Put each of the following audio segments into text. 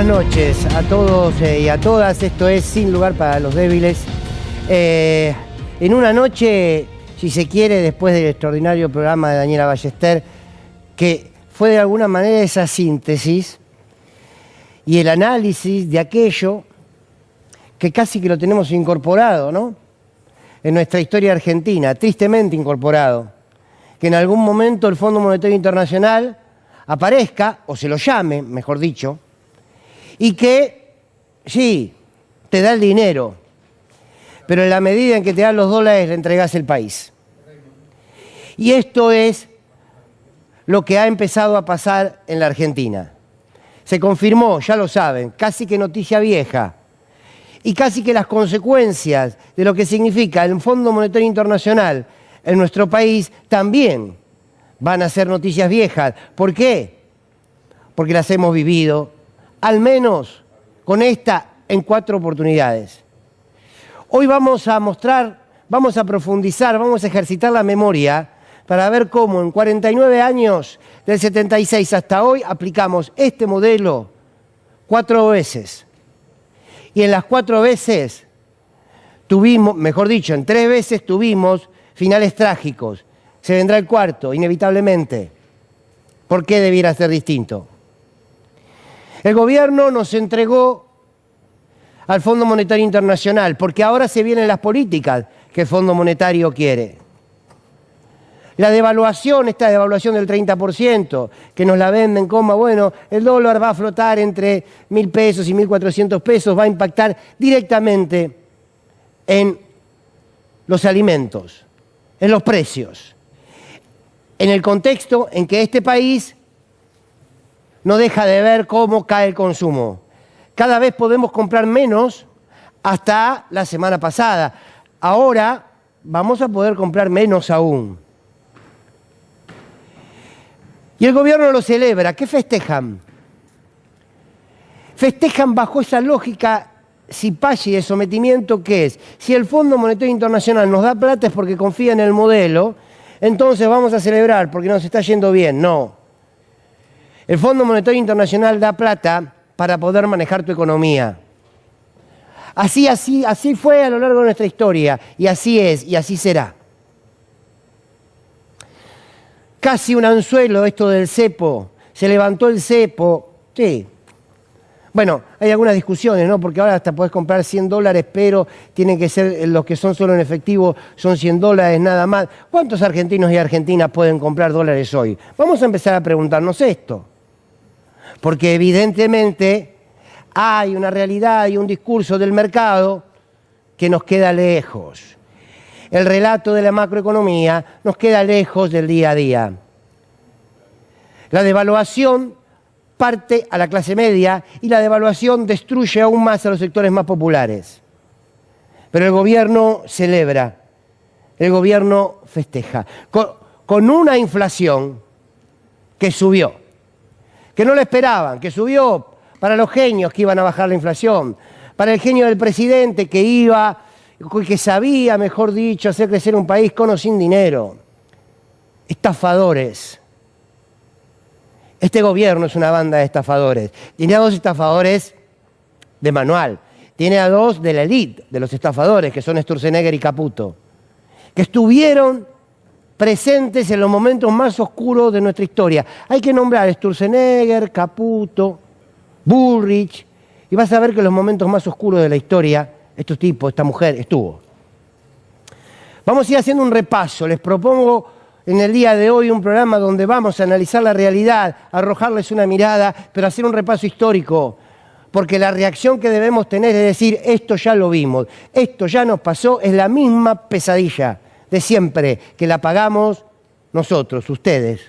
buenas noches a todos y a todas. Esto es Sin Lugar para los Débiles. En una noche, si se quiere, después del extraordinario programa de Daniela Ballester, que fue de alguna manera esa síntesis y el análisis de aquello que casi que lo tenemos incorporado, ¿no?, en nuestra historia argentina, tristemente incorporado, que en algún momento el Fondo Monetario Internacional aparezca, o se lo llame, mejor dicho, y que, sí, te da el dinero, pero en la medida en que te dan los dólares le entregás el país. Y esto es lo que ha empezado a pasar en la Argentina. Se confirmó, ya lo saben, casi que noticia vieja, y casi que las consecuencias de lo que significa el Fondo Monetario Internacional en nuestro país también van a ser noticias viejas. ¿Por qué? Porque las hemos vivido, al menos con esta, en 4 oportunidades. Hoy vamos a mostrar, vamos a profundizar, vamos a ejercitar la memoria para ver cómo en 49 años, del 76 hasta hoy, aplicamos este modelo 4 veces. Y en las 4 veces tuvimos, mejor dicho, en 3 veces tuvimos finales trágicos. Se vendrá el cuarto, inevitablemente. ¿Por qué debiera ser distinto? El gobierno nos entregó al Fondo Monetario Internacional, porque ahora se vienen las políticas que el Fondo Monetario quiere. La devaluación, esta devaluación del 30%, que nos la venden como, bueno, el dólar va a flotar entre 1.000 pesos y 1.400 pesos, va a impactar directamente en los alimentos, en los precios, en el contexto en que este país no deja de ver cómo cae el consumo. Cada vez podemos comprar menos hasta la semana pasada. Ahora vamos a poder comprar menos aún. Y el gobierno lo celebra. ¿Qué festejan? Festejan bajo esa lógica cipaye de sometimiento que es: si el Fondo Monetario Internacional nos da plata es porque confía en el modelo, entonces vamos a celebrar porque nos está yendo bien. No. El Fondo Monetario Internacional da plata para poder manejar tu economía. Así fue a lo largo de nuestra historia, y así es, y así será. Casi un anzuelo esto del cepo. Se levantó el cepo. Sí. Bueno, hay algunas discusiones, ¿no? Porque ahora hasta podés comprar $100, pero tienen que ser los que son solo en efectivo, son $100 nada más. ¿Cuántos argentinos y argentinas pueden comprar dólares hoy? Vamos a empezar a preguntarnos esto. Porque evidentemente hay una realidad y un discurso del mercado que nos queda lejos. El relato de la macroeconomía nos queda lejos del día a día. La devaluación parte a la clase media y la devaluación destruye aún más a los sectores más populares. Pero el gobierno celebra, el gobierno festeja, con una inflación que subió, que no la esperaban, que subió para los genios que iban a bajar la inflación, para el genio del presidente que sabía, mejor dicho, hacer crecer un país con o sin dinero. Estafadores. Este gobierno es una banda de estafadores. Tiene a 2 estafadores de manual. Tiene a 2 de la élite de los estafadores, que son Sturzenegger y Caputo, que estuvieron presentes en los momentos más oscuros de nuestra historia. Hay que nombrar a Sturzenegger, Caputo, Bullrich, y vas a ver que en los momentos más oscuros de la historia, estos tipos, esta mujer, estuvo. Vamos a ir haciendo un repaso. Les propongo en el día de hoy un programa donde vamos a analizar la realidad, arrojarles una mirada, pero hacer un repaso histórico. Porque la reacción que debemos tener es decir, esto ya lo vimos, esto ya nos pasó, es la misma pesadilla de siempre, que la pagamos nosotros, ustedes,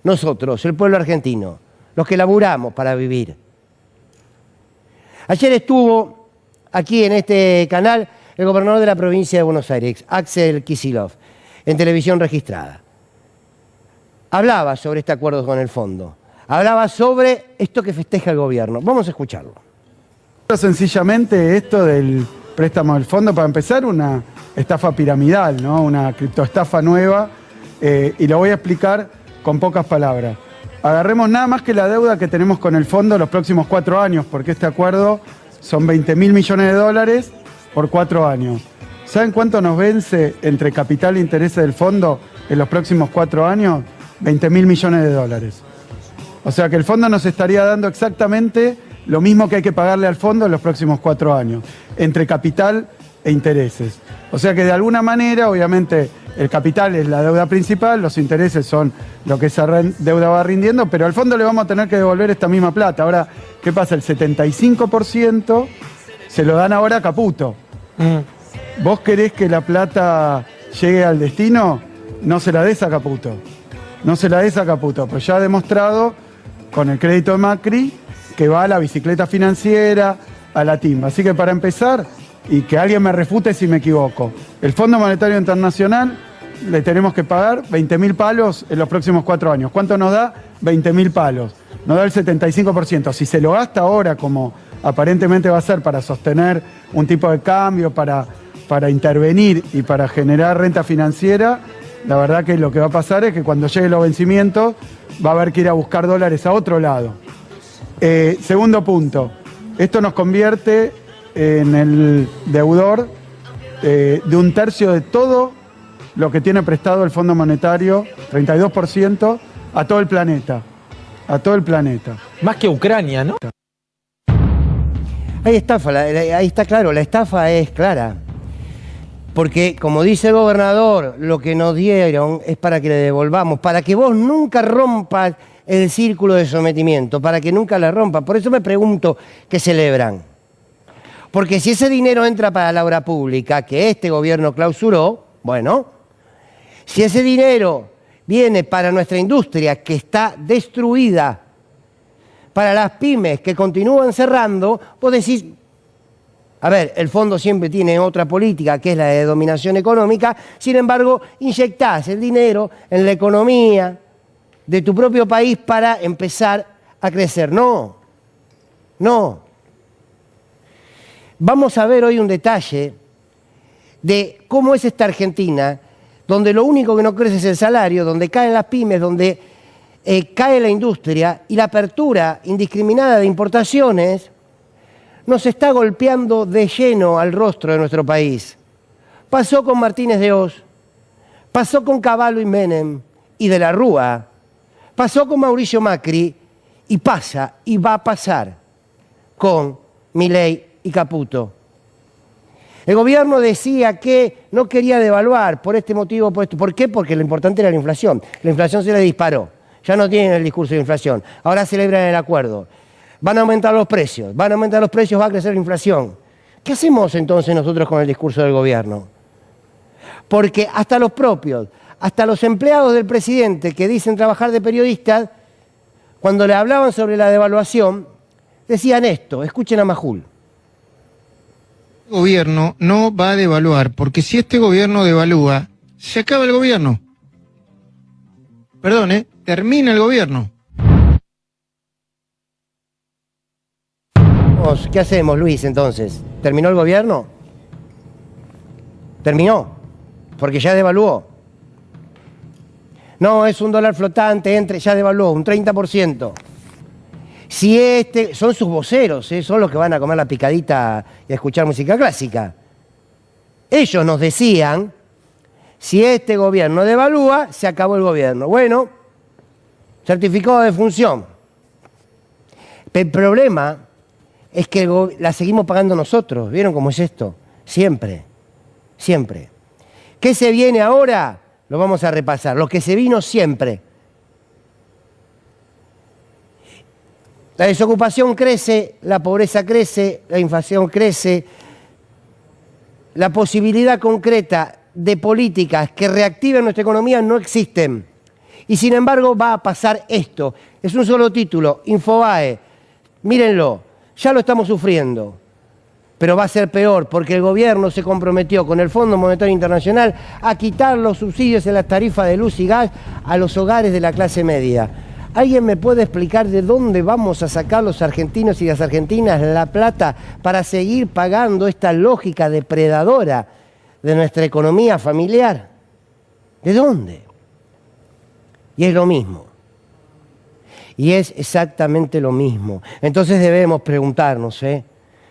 nosotros, el pueblo argentino, los que laburamos para vivir. Ayer estuvo aquí en este canal el gobernador de la provincia de Buenos Aires, Axel Kicillof, en televisión registrada. Hablaba sobre este acuerdo con el fondo. Hablaba sobre esto que festeja el gobierno. Vamos a escucharlo. Sencillamente esto del préstamo del fondo, para empezar, una estafa piramidal, ¿no? Una criptoestafa nueva, y lo voy a explicar con pocas palabras. Agarremos nada más que la deuda que tenemos con el fondo los próximos 4 años, porque este acuerdo son 20.000 millones de dólares por 4 años. ¿Saben cuánto nos vence entre capital e intereses del fondo en los próximos 4 años? 20.000 millones de dólares. O sea que el fondo nos estaría dando exactamente lo mismo que hay que pagarle al fondo en los próximos 4 años, entre capital e intereses. O sea que de alguna manera, obviamente, el capital es la deuda principal, los intereses son lo que esa deuda va rindiendo, pero al fondo le vamos a tener que devolver esta misma plata. Ahora, ¿qué pasa? El 75% se lo dan ahora a Caputo. ¿Vos querés que la plata llegue al destino? No se la des a Caputo. No se la des a Caputo, pero ya ha demostrado con el crédito de Macri que va a la bicicleta financiera, a la timba. Así que para empezar, y que alguien me refute si me equivoco, el Fondo Monetario Internacional le tenemos que pagar 20.000 palos en los próximos 4 años. ¿Cuánto nos da? 20.000 palos. Nos da el 75%. Si se lo gasta ahora, como aparentemente va a ser para sostener un tipo de cambio, para intervenir y para generar renta financiera, la verdad que lo que va a pasar es que cuando lleguen los vencimientos va a haber que ir a buscar dólares a otro lado. Segundo punto, esto nos convierte en el deudor de 1/3 de todo lo que tiene prestado el Fondo Monetario, 32%, a todo el planeta. A todo el planeta. Más que Ucrania, ¿no? Hay estafa, ahí está claro, la estafa es clara. Porque, como dice el gobernador, lo que nos dieron es para que le devolvamos, para que vos nunca rompas el círculo de sometimiento, para que nunca la rompas. Por eso me pregunto qué celebran. Porque si ese dinero entra para la obra pública, que este gobierno clausuró, bueno, si ese dinero viene para nuestra industria, que está destruida, para las pymes que continúan cerrando, vos decís, a ver, el fondo siempre tiene otra política, que es la de dominación económica, sin embargo, inyectás el dinero en la economía de tu propio país para empezar a crecer. No, no. Vamos a ver hoy un detalle de cómo es esta Argentina, donde lo único que no crece es el salario, donde caen las pymes, donde cae la industria y la apertura indiscriminada de importaciones nos está golpeando de lleno al rostro de nuestro país. Pasó con Martínez de Oz, pasó con Cavallo y Menem y de la Rúa, pasó con Mauricio Macri y pasa y va a pasar con Milei y Caputo. El gobierno decía que no quería devaluar por este motivo, por esto. ¿Por qué? Porque lo importante era la inflación. La inflación se le disparó. Ya no tienen el discurso de inflación. Ahora celebran el acuerdo. Van a aumentar los precios. Van a aumentar los precios, va a crecer la inflación. ¿Qué hacemos entonces nosotros con el discurso del gobierno? Porque hasta los propios, hasta los empleados del presidente que dicen trabajar de periodistas, cuando le hablaban sobre la devaluación, decían esto. Escuchen a Majul. El gobierno no va a devaluar, porque si este gobierno devalúa, se acaba el gobierno. Perdón, termina el gobierno. ¿Qué hacemos, Luis, entonces? ¿Terminó el gobierno? ¿Terminó? Porque ya devaluó. No, es un dólar flotante, ya devaluó, un 30%. Si son sus voceros, son los que van a comer la picadita y a escuchar música clásica. Ellos nos decían, si este gobierno devalúa, se acabó el gobierno. Bueno, certificado de función. El problema es que la seguimos pagando nosotros. ¿Vieron cómo es esto? Siempre, siempre. ¿Qué se viene ahora? Lo vamos a repasar. Lo que se vino siempre. La desocupación crece, la pobreza crece, la inflación crece. La posibilidad concreta de políticas que reactiven nuestra economía no existen. Y sin embargo va a pasar esto. Es un solo título, Infobae. Mírenlo, ya lo estamos sufriendo. Pero va a ser peor porque el gobierno se comprometió con el Fondo Monetario Internacional a quitar los subsidios en las tarifas de luz y gas a los hogares de la clase media. ¿Alguien me puede explicar de dónde vamos a sacar los argentinos y las argentinas la plata para seguir pagando esta lógica depredadora de nuestra economía familiar? ¿De dónde? Y es lo mismo. Y es exactamente lo mismo. Entonces debemos preguntarnos,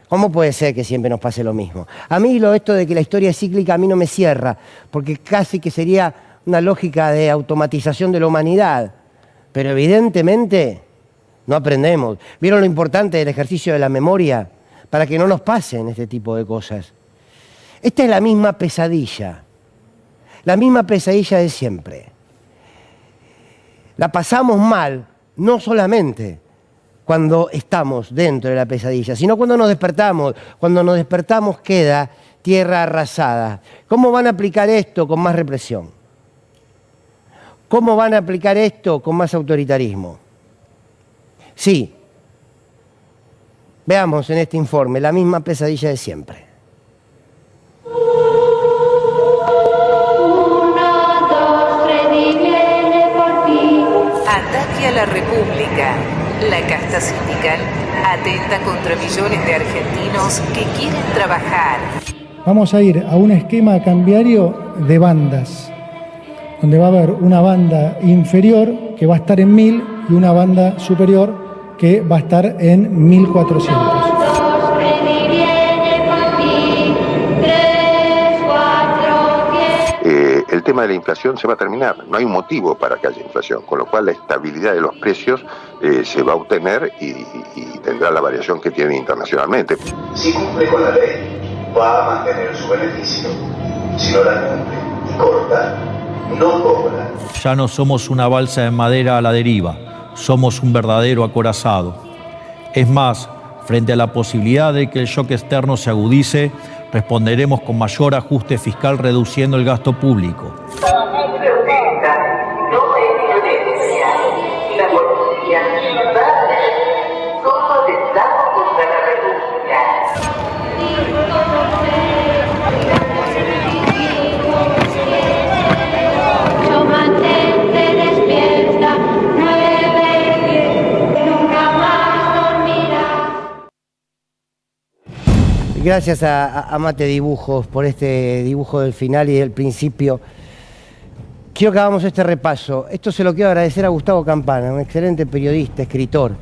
¿cómo puede ser que siempre nos pase lo mismo? A mí esto de que la historia es cíclica a mí no me cierra, porque casi que sería una lógica de automatización de la humanidad. Pero evidentemente no aprendemos. ¿Vieron lo importante del ejercicio de la memoria? Para que no nos pasen este tipo de cosas. Esta es la misma pesadilla de siempre. La pasamos mal, no solamente cuando estamos dentro de la pesadilla, sino cuando nos despertamos. Cuando nos despertamos queda tierra arrasada. ¿Cómo van a aplicar esto con más represión? ¿Cómo van a aplicar esto con más autoritarismo? Sí. Veamos en este informe la misma pesadilla de siempre. Ataque a la República. La casta sindical atenta contra millones de argentinos que quieren trabajar. Vamos a ir a un esquema cambiario de bandas, donde va a haber una banda inferior que va a estar en 1000 y una banda superior que va a estar en 1400. El tema de la inflación se va a terminar, no hay un motivo para que haya inflación, con lo cual la estabilidad de los precios se va a obtener y tendrá la variación que tiene internacionalmente. Si cumple con la ley, va a mantener su beneficio. Si no la cumple y corta, no cobra. Ya no somos una balsa de madera a la deriva, somos un verdadero acorazado. Es más, frente a la posibilidad de que el shock externo se agudice, responderemos con mayor ajuste fiscal reduciendo el gasto público. Gracias a Mate Dibujos por este dibujo del final y del principio. Quiero que hagamos este repaso. Esto se lo quiero agradecer a Gustavo Campana, un excelente periodista, escritor,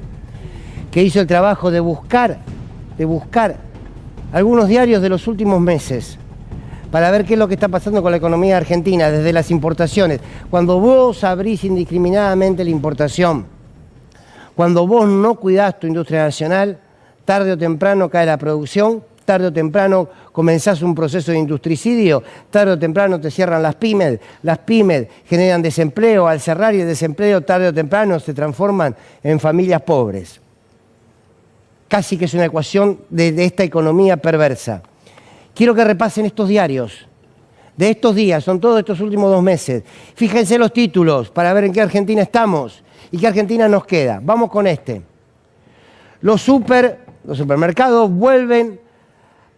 que hizo el trabajo de buscar algunos diarios de los últimos meses para ver qué es lo que está pasando con la economía argentina, desde las importaciones. Cuando vos abrís indiscriminadamente la importación, cuando vos no cuidás tu industria nacional, tarde o temprano cae la producción, tarde o temprano comenzás un proceso de industricidio, tarde o temprano te cierran las pymes generan desempleo, al cerrar y el desempleo tarde o temprano se transforman en familias pobres. Casi que es una ecuación de esta economía perversa. Quiero que repasen estos diarios de estos días, son todos estos últimos 2 meses. Fíjense los títulos para ver en qué Argentina estamos y qué Argentina nos queda. Vamos con este. Los supermercados vuelven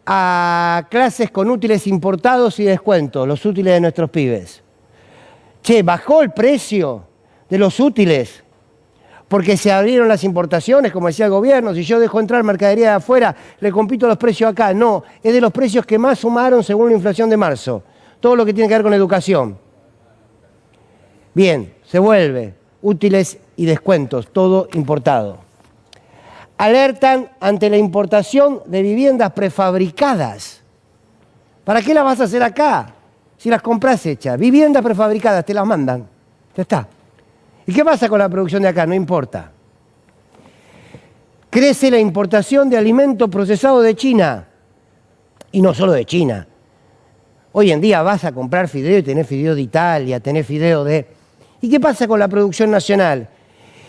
a clases con útiles importados y descuentos, los útiles de nuestros pibes. Che, bajó el precio de los útiles porque se abrieron las importaciones, como decía el gobierno. Si yo dejo entrar mercadería de afuera, le compito los precios acá. No, es de los precios que más sumaron según la inflación de marzo. Todo lo que tiene que ver con educación. Bien, se vuelve útiles y descuentos, todo importado. Alertan ante la importación de viviendas prefabricadas. ¿Para qué las vas a hacer acá? Si las compras hechas. Viviendas prefabricadas, te las mandan. Ya está. ¿Y qué pasa con la producción de acá? No importa. Crece la importación de alimentos procesados de China. Y no solo de China. Hoy en día vas a comprar fideo y tenés fideo de Italia, tenés fideo de... ¿Y qué pasa con la producción nacional?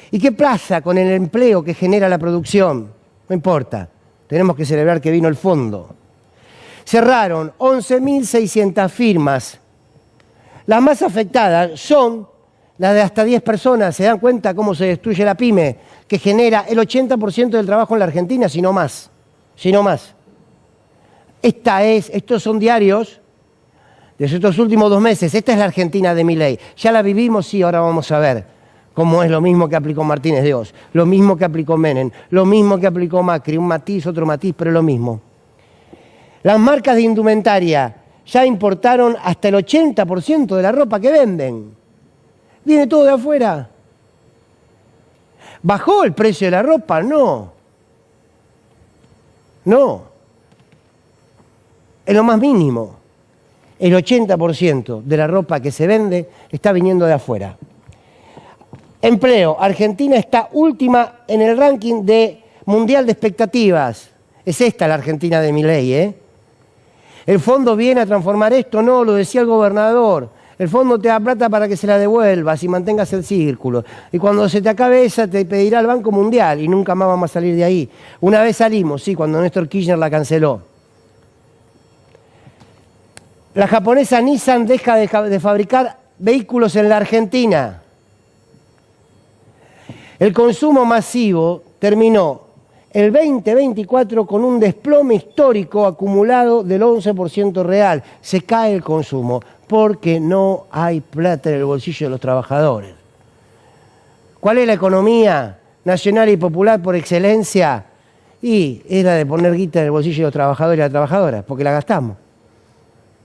¿Y qué pasa con el empleo que genera la producción? No importa, tenemos que celebrar que vino el fondo. Cerraron 11.600 firmas. Las más afectadas son las de hasta 10 personas. ¿Se dan cuenta cómo se destruye la pyme? Que genera el 80% del trabajo en la Argentina, si no más. Si no más. Estos son diarios de estos últimos 2 meses. Esta es la Argentina de Milei. Ya la vivimos, sí, ahora vamos a ver cómo es lo mismo que aplicó Martínez de Oz, lo mismo que aplicó Menem, lo mismo que aplicó Macri, un matiz, otro matiz, pero lo mismo. Las marcas de indumentaria ya importaron hasta el 80% de la ropa que venden. Viene todo de afuera. ¿Bajó el precio de la ropa? No. No. En lo más mínimo. El 80% de la ropa que se vende está viniendo de afuera. Empleo. Argentina está última en el ranking mundial de expectativas. Es esta la Argentina de Milei, ¿eh? El fondo viene a transformar esto, no, lo decía el gobernador. El fondo te da plata para que se la devuelvas y mantengas el círculo. Y cuando se te acabe esa, te pedirá el Banco Mundial y nunca más vamos a salir de ahí. Una vez salimos, sí, cuando Néstor Kirchner la canceló. La japonesa Nissan deja de fabricar vehículos en la Argentina. El consumo masivo terminó el 2024 con un desplome histórico acumulado del 11% real. Se cae el consumo porque no hay plata en el bolsillo de los trabajadores. ¿Cuál es la economía nacional y popular por excelencia? Y es la de poner guita en el bolsillo de los trabajadores y las trabajadoras, porque la gastamos.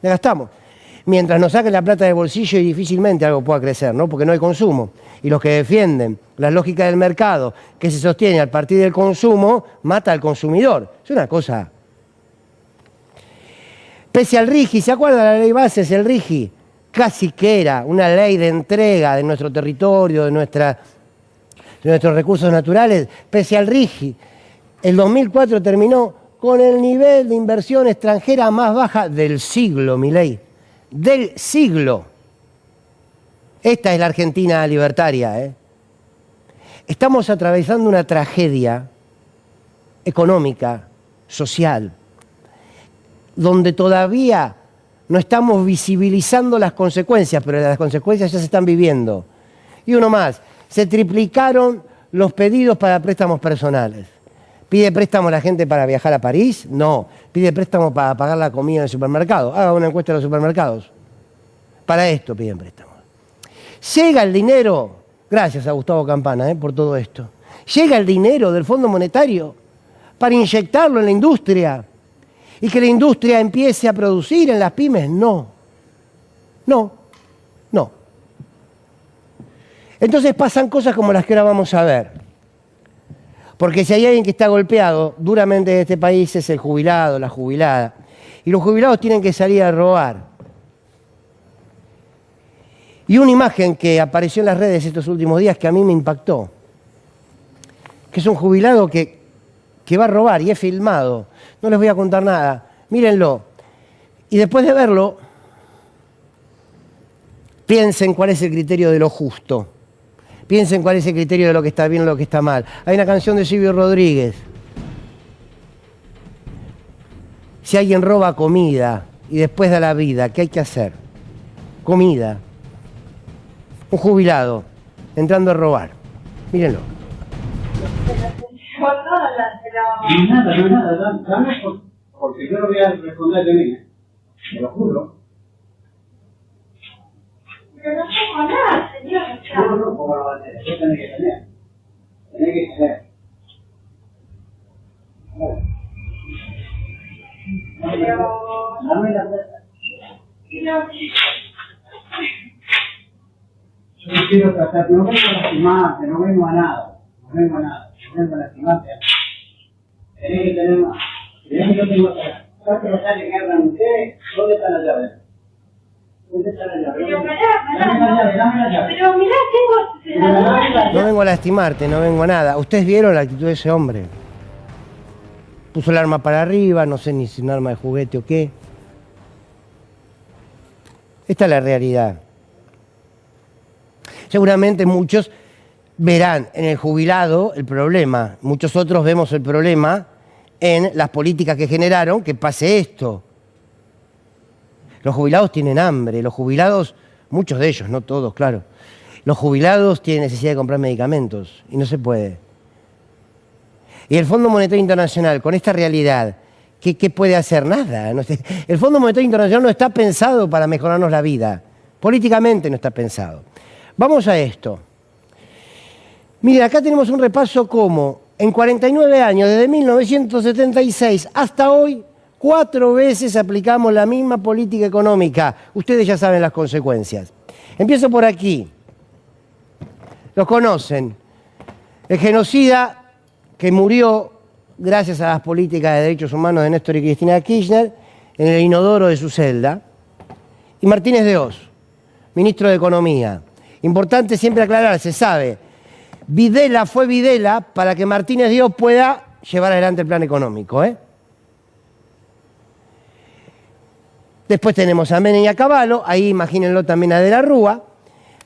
La gastamos. Mientras nos saquen la plata del bolsillo y difícilmente algo pueda crecer, ¿no? Porque no hay consumo. Y los que defienden la lógica del mercado, que se sostiene a partir del consumo, mata al consumidor. Es una cosa. Pese al RIGI, ¿se acuerdan de la ley bases? El RIGI casi que era una ley de entrega de nuestro territorio, de nuestros recursos naturales. Pese al RIGI, el 2004 terminó con el nivel de inversión extranjera más baja del siglo, Milei. Del siglo. Esta es la Argentina libertaria, ¿eh? Estamos atravesando una tragedia económica, social, donde todavía no estamos visibilizando las consecuencias, pero las consecuencias ya se están viviendo. Y uno más, se triplicaron los pedidos para préstamos personales. ¿Pide préstamo la gente para viajar a París? No. ¿Pide préstamo para pagar la comida en el supermercado? Haga una encuesta en los supermercados. Para esto piden préstamo. Llega el dinero, gracias a Gustavo Campana por todo esto, llega el dinero del Fondo Monetario para inyectarlo en la industria y que la industria empiece a producir en las pymes. No. No. No. Entonces pasan cosas como las que ahora vamos a ver. Porque si hay alguien que está golpeado duramente en este país es el jubilado, la jubilada. Y los jubilados tienen que salir a robar. Y una imagen que apareció en las redes estos últimos días que a mí me impactó, que es un jubilado que va a robar y es filmado. No les voy a contar nada, mírenlo. Y después de verlo, piensen cuál es el criterio de lo justo. Piensen cuál es el criterio de lo que está bien y lo que está mal. Hay una canción de Silvio Rodríguez. Si alguien roba comida y después da la vida, ¿qué hay que hacer? Comida. Un jubilado entrando a robar. Mírenlo. No es nada, porque yo no voy a responder de mí. Me lo juro. Pero no tengo nada, señor. No, como lo va a hacer. Eso tiene que tener. Tiene que tener. Pero... Dame la plata. Yo no quiero tratar, no vengo a lastimarte, no vengo a nada. No vengo a lastimarte. Tenés que tener más. Tenés que yo tengo acá. ¿Cuántos rosales que hablan ustedes? ¿Dónde está la llave? ¿Dónde está la llave? Pero dame la llave. Pero mirá, tengo... No vengo a lastimarte, no vengo a nada. ¿Ustedes vieron la actitud de ese hombre? Puso el arma para arriba, no sé ni si un arma de juguete o qué. Esta es la realidad. Seguramente muchos verán en el jubilado el problema. Muchos otros vemos el problema en las políticas que generaron que pase esto. Los jubilados tienen hambre, los jubilados, muchos de ellos, no todos, claro. Los jubilados tienen necesidad de comprar medicamentos y no se puede. Y el Fondo Monetario Internacional, con esta realidad, ¿qué puede hacer? Nada. No sé. El Fondo Monetario Internacional no está pensado para mejorarnos la vida. Políticamente no está pensado. Vamos a esto. Miren, acá tenemos un repaso como en 49 años, desde 1976 hasta hoy, 4 veces aplicamos la misma política económica. Ustedes ya saben las consecuencias. Empiezo por aquí. Los conocen. El genocida que murió gracias a las políticas de derechos humanos de Néstor y Cristina Kirchner en el inodoro de su celda. Y Martínez de Oz, ministro de Economía. Importante siempre aclarar, se sabe, Videla fue Videla para que Martínez de Oz pueda llevar adelante el plan económico, ¿eh? Después tenemos a Menem y a Cavallo, ahí imagínenlo también a De la Rúa.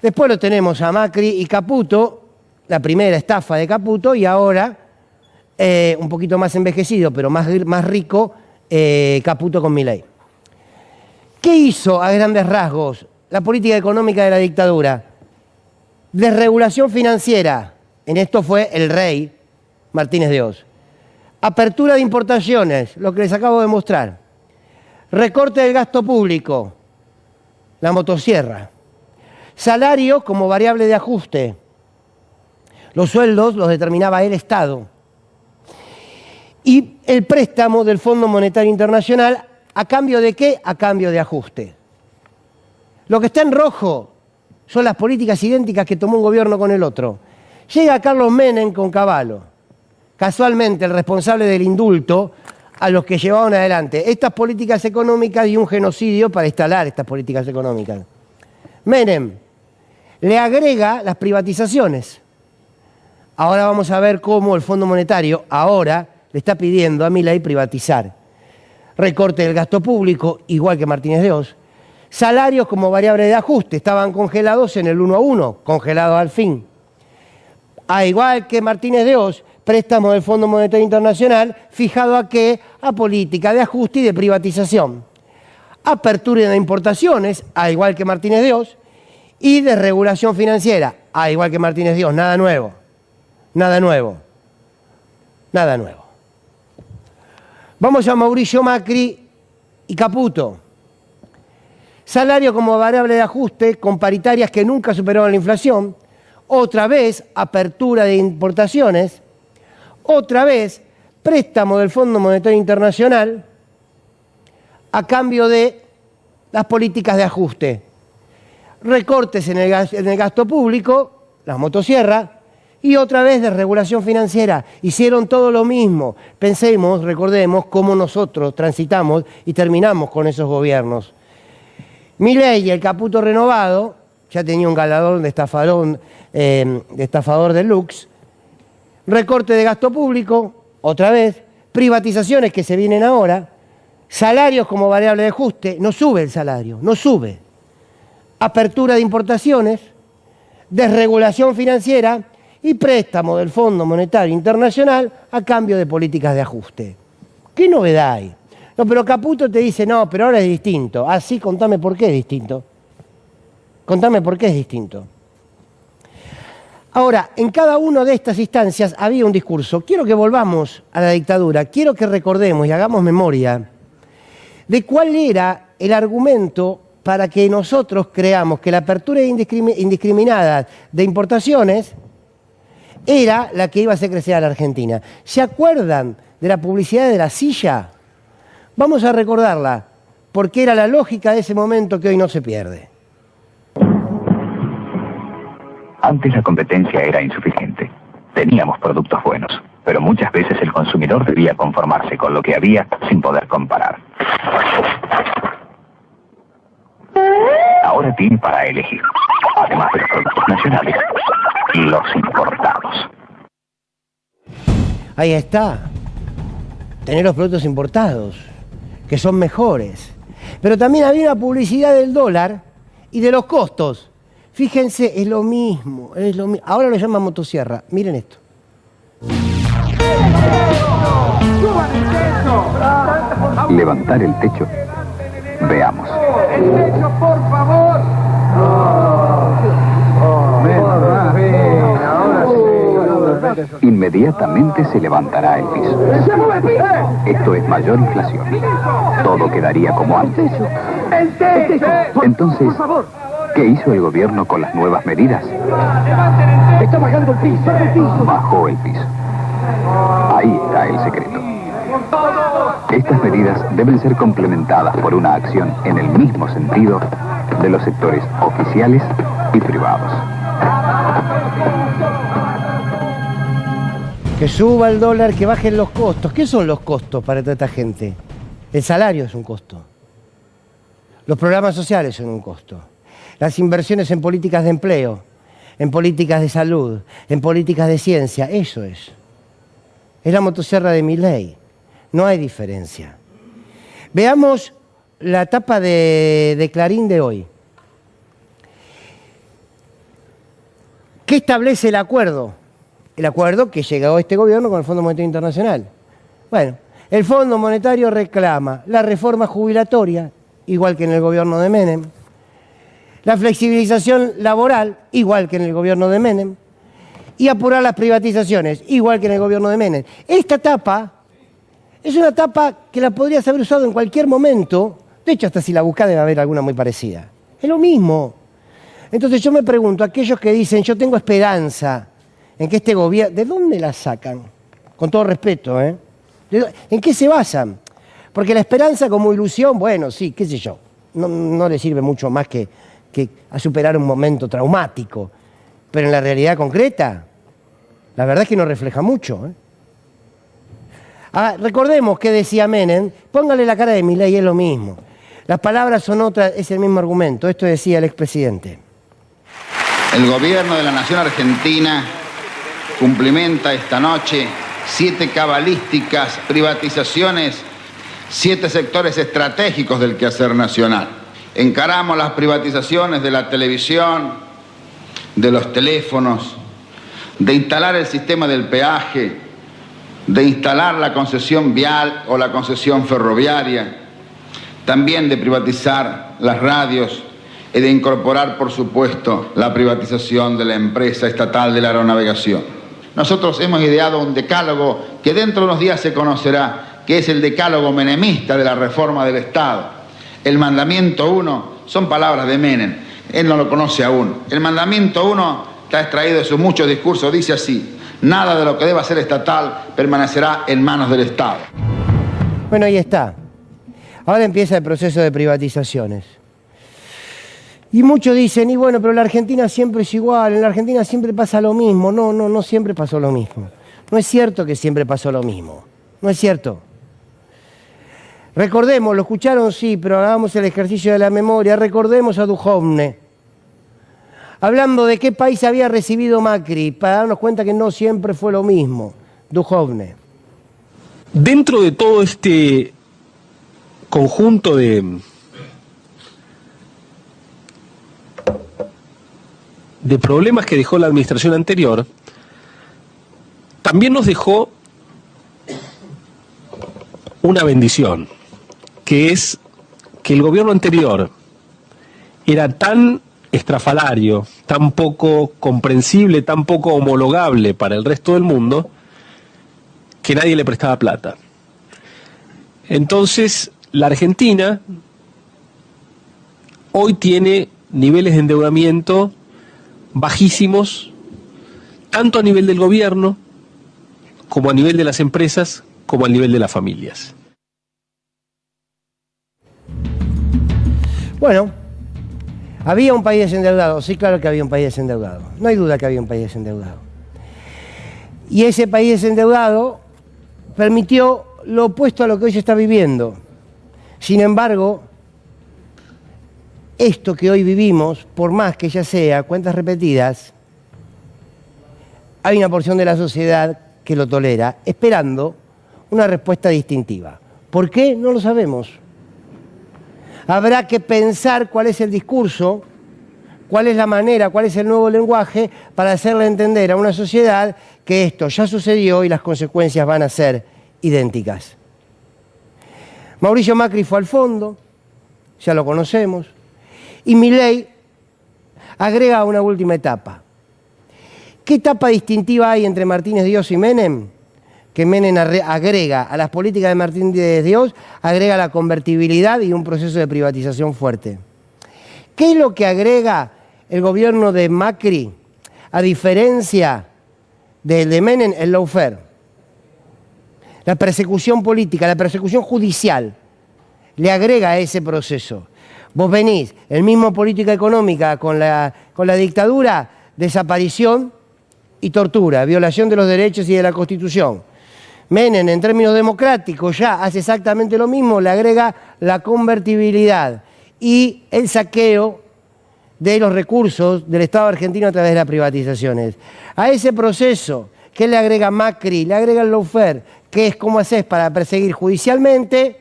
Después lo tenemos a Macri y Caputo, la primera estafa de Caputo, y ahora, un poquito más envejecido, pero más rico, Caputo con Milei. ¿Qué hizo a grandes rasgos la política económica de la dictadura? Desregulación financiera, en esto fue el rey Martínez de Oz. Apertura de importaciones, lo que les acabo de mostrar. Recorte del gasto público, la motosierra. Salario como variable de ajuste. Los sueldos los determinaba el Estado. Y el préstamo del Fondo Monetario Internacional, ¿a cambio de qué? A cambio de ajuste. Lo que está en rojo son las políticas idénticas que tomó un gobierno con el otro. Llega Carlos Menem con Cavallo, casualmente el responsable del indulto a los que llevaban adelante estas políticas económicas y un genocidio para instalar estas políticas económicas. Menem le agrega las privatizaciones. Ahora vamos a ver cómo el Fondo Monetario ahora le está pidiendo a Milei privatizar. Recorte del gasto público, igual que Martínez de Oz. Salarios como variable de ajuste, estaban congelados en el 1 a 1, congelados al fin. Igual que Martínez de Oz, préstamo del Fondo Monetario Internacional, fijado a qué? A política de ajuste y de privatización. Apertura de importaciones, igual que Martínez de Oz, y desregulación financiera, igual que Martínez de Oz, nada nuevo. Nada nuevo. Nada nuevo. Vamos a Mauricio Macri y Caputo. Salario como variable de ajuste con paritarias que nunca superaron la inflación. Otra vez, apertura de importaciones. Otra vez, préstamo del Fondo Monetario Internacional a cambio de las políticas de ajuste. Recortes en el gasto público, las motosierras, y otra vez desregulación financiera. Hicieron todo lo mismo. Pensemos, recordemos cómo nosotros transitamos y terminamos con esos gobiernos. Milei, el Caputo renovado, ya tenía un galardón de estafador deluxe. Recorte de gasto público, otra vez. Privatizaciones que se vienen ahora. Salarios como variable de ajuste. No sube el salario, no sube. Apertura de importaciones. Desregulación financiera. Y préstamo del Fondo Monetario Internacional a cambio de políticas de ajuste. ¿Qué novedad hay? No, pero Caputo te dice, no, pero ahora es distinto. Ah, sí, contame por qué es distinto. Contame por qué es distinto. Ahora, en cada una de estas instancias había un discurso. Quiero que volvamos a la dictadura, quiero que recordemos y hagamos memoria de cuál era el argumento para que nosotros creamos que la apertura indiscriminada de importaciones era la que iba a hacer crecer a la Argentina. ¿Se acuerdan de la publicidad de la silla? Vamos a recordarla, porque era la lógica de ese momento que hoy no se pierde. Antes la competencia era insuficiente. Teníamos productos buenos, pero muchas veces el consumidor debía conformarse con lo que había sin poder comparar. Ahora tiene para elegir, además de los productos nacionales, los importados. Ahí está. Tener los productos importados, que son mejores. Pero también había una publicidad del dólar y de los costos. Fíjense, es lo mismo, es lo mismo. Ahora lo llaman motosierra. Miren esto. Levantar el techo. Veamos. ¡El techo, por favor! Inmediatamente se levantará el piso. Esto es mayor inflación. Todo quedaría como antes. Entonces, ¿qué hizo el gobierno con las nuevas medidas? Está bajando el piso. Bajó el piso. Ahí está el secreto. Estas medidas deben ser complementadas por una acción en el mismo sentido de los sectores oficiales y privados. Que suba el dólar, que bajen los costos. ¿Qué son los costos para toda esta gente? El salario es un costo. Los programas sociales son un costo. Las inversiones en políticas de empleo, en políticas de salud, en políticas de ciencia, eso es. Es la motosierra de Milei. No hay diferencia. Veamos la tapa de Clarín de hoy. ¿Qué establece el acuerdo? El acuerdo que llegó este gobierno con el Fondo Monetario Internacional. Bueno, el Fondo Monetario reclama la reforma jubilatoria, igual que en el gobierno de Menem, la flexibilización laboral, igual que en el gobierno de Menem, y apurar las privatizaciones, igual que en el gobierno de Menem. Esta tapa es una tapa que la podrías haber usado en cualquier momento. De hecho, hasta si la buscás debe haber alguna muy parecida. Es lo mismo. Entonces yo me pregunto, aquellos que dicen, yo tengo esperanza en que este gobierno... ¿De dónde la sacan? Con todo respeto, ¿eh? ¿En qué se basan? Porque la esperanza como ilusión, bueno, sí, qué sé yo, no le sirve mucho más que a superar un momento traumático. Pero en la realidad concreta, la verdad es que no refleja mucho, ¿eh? Recordemos que decía Menem, póngale la cara de Milei, es lo mismo. Las palabras son otras, es el mismo argumento. Esto decía el expresidente. El gobierno de la Nación Argentina cumplimenta esta noche 7 cabalísticas privatizaciones, 7 sectores estratégicos del quehacer nacional. Encaramos las privatizaciones de la televisión, de los teléfonos, de instalar el sistema del peaje, de instalar la concesión vial o la concesión ferroviaria, también de privatizar las radios y de incorporar, por supuesto, la privatización de la empresa estatal de la aeronavegación. Nosotros hemos ideado un decálogo que dentro de unos días se conocerá, que es el decálogo menemista de la reforma del Estado. El mandamiento 1 son palabras de Menem, él no lo conoce aún. El mandamiento 1 está extraído de sus muchos discursos, dice así: nada de lo que deba ser estatal permanecerá en manos del Estado. Bueno, ahí está. Ahora empieza el proceso de privatizaciones. Y muchos dicen, y bueno, pero la Argentina siempre es igual, en la Argentina siempre pasa lo mismo. No siempre pasó lo mismo. No es cierto que siempre pasó lo mismo. No es cierto. Recordemos, lo escucharon, sí, pero hagamos el ejercicio de la memoria. Recordemos a Duhovne, hablando de qué país había recibido Macri, para darnos cuenta que no siempre fue lo mismo. Duhovne. Dentro de todo este conjunto de problemas que dejó la administración anterior, también nos dejó una bendición, que es que el gobierno anterior era tan estrafalario, tan poco comprensible, tan poco homologable para el resto del mundo, que nadie le prestaba plata. Entonces, la Argentina hoy tiene niveles de endeudamiento bajísimos, tanto a nivel del gobierno, como a nivel de las empresas, como a nivel de las familias. Bueno, ¿había un país endeudado? Sí, claro que había un país endeudado. No hay duda que había un país endeudado. Y ese país endeudado permitió lo opuesto a lo que hoy se está viviendo. Sin embargo, esto que hoy vivimos, por más que ya sea cuentas repetidas, hay una porción de la sociedad que lo tolera, esperando una respuesta distintiva. ¿Por qué? No lo sabemos. Habrá que pensar cuál es el discurso, cuál es la manera, cuál es el nuevo lenguaje para hacerle entender a una sociedad que esto ya sucedió y las consecuencias van a ser idénticas. Mauricio Macri fue al fondo, ya lo conocemos, y Milei agrega una última etapa. ¿Qué etapa distintiva hay entre Martínez Dios y Menem? Que Menem agrega a las políticas de Martínez Dios, agrega la convertibilidad y un proceso de privatización fuerte. ¿Qué es lo que agrega el gobierno de Macri, a diferencia del de Menem? El lawfare. La persecución política, la persecución judicial, le agrega a ese proceso. Vos venís, el mismo política económica con la dictadura, desaparición y tortura, violación de los derechos y de la Constitución. Menem, en términos democráticos, ya hace exactamente lo mismo, le agrega la convertibilidad y el saqueo de los recursos del Estado argentino a través de las privatizaciones. A ese proceso, ¿qué le agrega Macri? Le agrega el lawfare, que es cómo haces para perseguir judicialmente,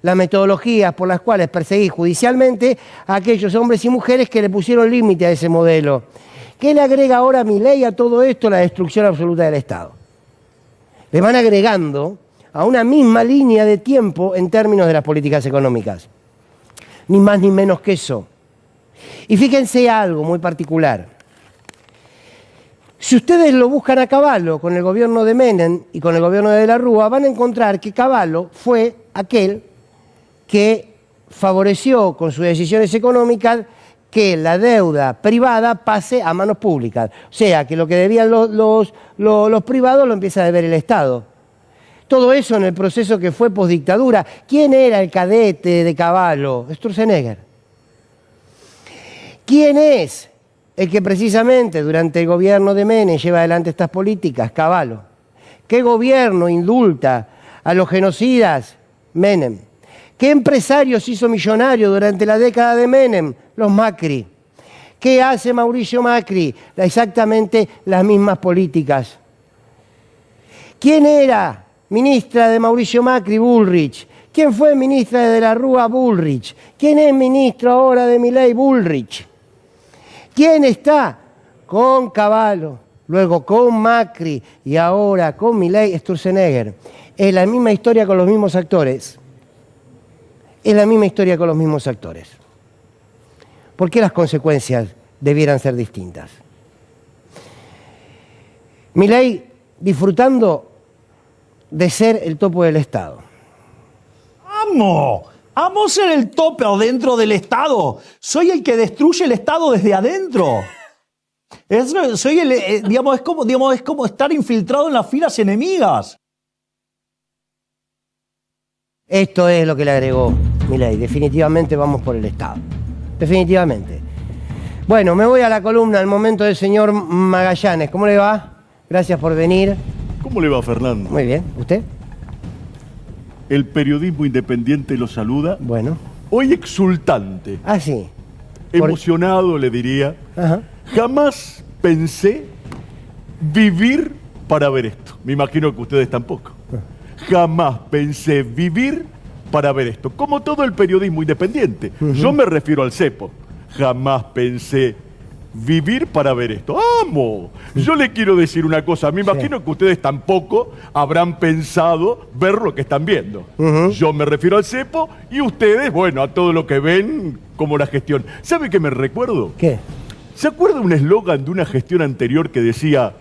las metodologías por las cuales perseguir judicialmente a aquellos hombres y mujeres que le pusieron límite a ese modelo. ¿Qué le agrega ahora a Milei a todo esto? La destrucción absoluta del Estado. Le van agregando a una misma línea de tiempo en términos de las políticas económicas. Ni más ni menos que eso. Y fíjense algo muy particular. Si ustedes lo buscan a Cavallo con el gobierno de Menem y con el gobierno de la Rúa, van a encontrar que Cavallo fue aquel que favoreció con sus decisiones económicas que la deuda privada pase a manos públicas. O sea, que lo que debían los privados lo empieza a deber el Estado. Todo eso en el proceso que fue posdictadura. ¿Quién era el cadete de Cavallo? Sturzenegger. ¿Quién es el que precisamente durante el gobierno de Menem lleva adelante estas políticas? Cavallo. ¿Qué gobierno indulta a los genocidas? Menem. ¿Qué empresario se hizo millonario durante la década de Menem? Los Macri. ¿Qué hace Mauricio Macri? Exactamente las mismas políticas. ¿Quién era ministra de Mauricio Macri? Bullrich. ¿Quién fue ministra de la Rúa? Bullrich. ¿Quién es ministro ahora de Milei? Bullrich. ¿Quién está con Cavallo, luego con Macri y ahora con Milei? Sturzenegger. Es la misma historia con los mismos actores. Es la misma historia con los mismos actores. ¿Por qué las consecuencias debieran ser distintas? Milei disfrutando de ser el topo del Estado. ¡Amo ser el tope dentro del Estado! Soy el que destruye el Estado desde adentro. Soy el, es como estar infiltrado en las filas enemigas. Esto es lo que le agregó Milei. Definitivamente vamos por el Estado. Definitivamente. Bueno, me voy a la columna, al momento del señor Magallanes. ¿Cómo le va? Gracias por venir. ¿Cómo le va, Fernando? Muy bien. ¿Usted? El periodismo independiente lo saluda. Bueno. Hoy exultante. Ah, sí. Emocionado, le diría. Ajá. Jamás pensé vivir para ver esto. Me imagino que ustedes tampoco. Jamás pensé vivir para ver esto. Como todo el periodismo independiente. Yo me refiero al cepo. Jamás pensé vivir para ver esto. ¡Amo! Yo le quiero decir una cosa. Me imagino que ustedes tampoco habrán pensado ver lo que están viendo. Yo me refiero al cepo y ustedes, bueno, a todo lo que ven como la gestión. ¿Sabe qué me recuerdo? ¿Qué? ¿Se acuerda un eslogan de una gestión anterior que decía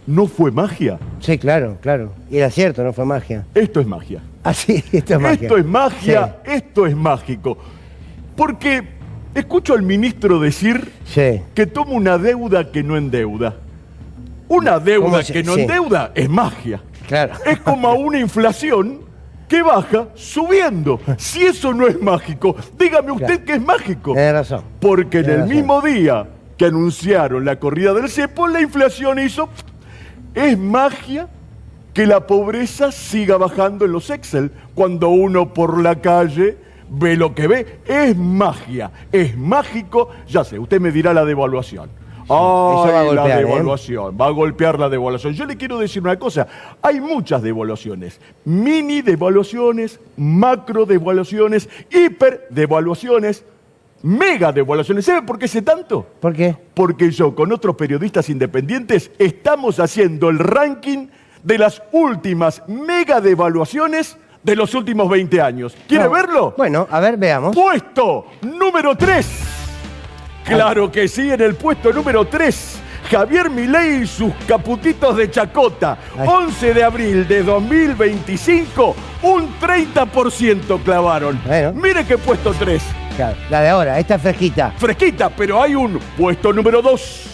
¿no fue magia? Sí, claro, claro. Y era cierto, no fue magia. Esto es magia. Ah, sí, esto es magia. Esto es magia, sí. Esto es mágico. Porque escucho al ministro decir que toma una deuda que no endeuda. Una deuda que no endeuda es magia. Claro. Es como una inflación que baja subiendo. Si eso no es mágico, dígame usted que es mágico. Tiene razón. Porque en el mismo día que anunciaron la corrida del cepo, la inflación hizo... Es magia que la pobreza siga bajando en los Excel cuando uno por la calle ve lo que ve. Es magia, es mágico. Ya sé, usted me dirá la devaluación. ¡Ay, la devaluación! Va a golpear la devaluación. Yo le quiero decir una cosa. Hay muchas devaluaciones. Mini devaluaciones, macro devaluaciones, hiper devaluaciones, mega devaluaciones. ¿Sabe por qué sé tanto? ¿Por qué? Porque yo con otros periodistas independientes estamos haciendo el ranking de las últimas mega devaluaciones de los últimos 20 años. ¿Quiere verlo? Bueno, a ver, veamos. Puesto número 3. Claro que sí, en el puesto número 3. Javier Milei y sus caputitos de chacota. 11 de abril de 2025, un 30% clavaron. Bueno. Mire qué puesto 3. Claro, la de ahora, esta es fresquita. Fresquita, pero hay un puesto número 2.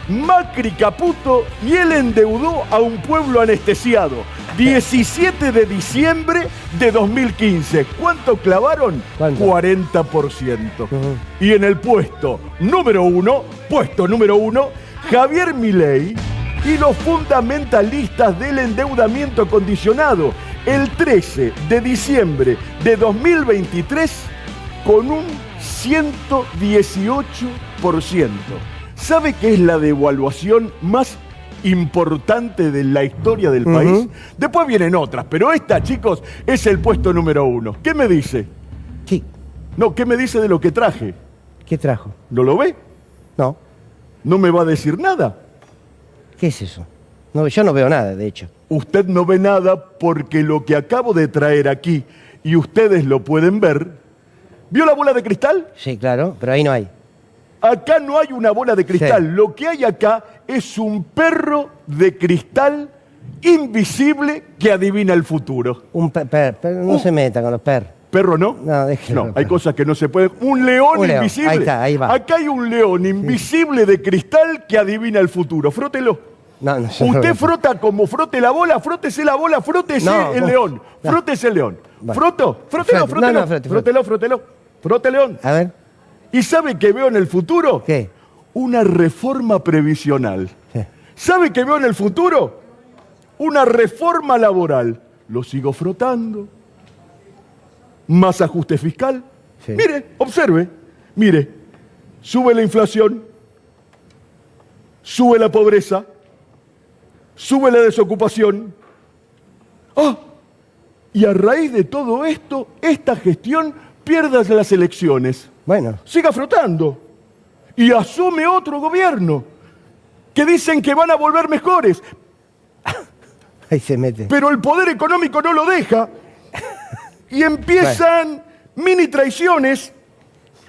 Macri Caputo y él endeudó a un pueblo anestesiado. 17 de diciembre de 2015. ¿Cuánto clavaron? ¿Cuánto? 40%. Y en el puesto número 1, Javier Milei y los fundamentalistas del endeudamiento condicionado el 13 de diciembre de 2023 con un 118%. ¿Sabe qué es la devaluación más importante de la historia del país? Después vienen otras, pero esta, chicos, es el puesto número 1. ¿Qué me dice? Sí. No, ¿qué me dice de lo que traje? ¿Qué trajo? ¿No lo ve? No. ¿No me va a decir nada? ¿Qué es eso? No, yo no veo nada, de hecho. Usted no ve nada porque lo que acabo de traer aquí, y ustedes lo pueden ver, ¿vio la bola de cristal? Sí, claro, pero ahí no hay. Acá no hay una bola de cristal. Sí. Lo que hay acá es un perro de cristal invisible que adivina el futuro. No se meta con los perros. ¿Perro no? No, déjelo. No, hay cosas que no se pueden. Un león invisible. Ahí está, ahí va. Acá hay un león invisible de cristal que adivina el futuro. Frótelo. No, Usted frota como frote la bola, frótese la bola, frótese el león. No. Frótese el león. Va. ¿Froto? Frótelo, frótelo. Frótelo. Frote león. A ver. ¿Y sabe qué veo en el futuro? ¿Qué? Una reforma previsional. ¿Qué? ¿Sabe qué veo en el futuro? Una reforma laboral. Lo sigo frotando. Más ajuste fiscal. Sí. Mire, observe. Mire, sube la inflación, sube la pobreza, sube la desocupación. ¡Ah! Y a raíz de todo esto, esta gestión pierde las elecciones. Bueno. Siga frotando. Y asume otro gobierno que dicen que van a volver mejores. Ahí se mete. Pero el poder económico no lo deja. Y empiezan mini traiciones,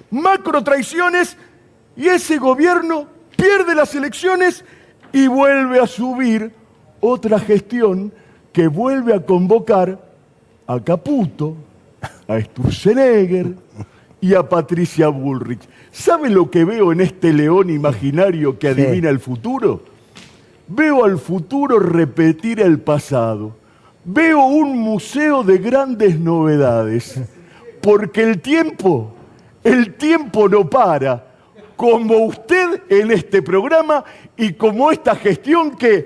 macro traiciones, y ese gobierno pierde las elecciones y vuelve a subir otra gestión que vuelve a convocar a Caputo, a Sturzenegger y a Patricia Bullrich. ¿Sabe lo que veo en este león imaginario que adivina el futuro? Veo al futuro repetir el pasado. Veo un museo de grandes novedades. Porque el tiempo no para. Como usted en este programa y como esta gestión que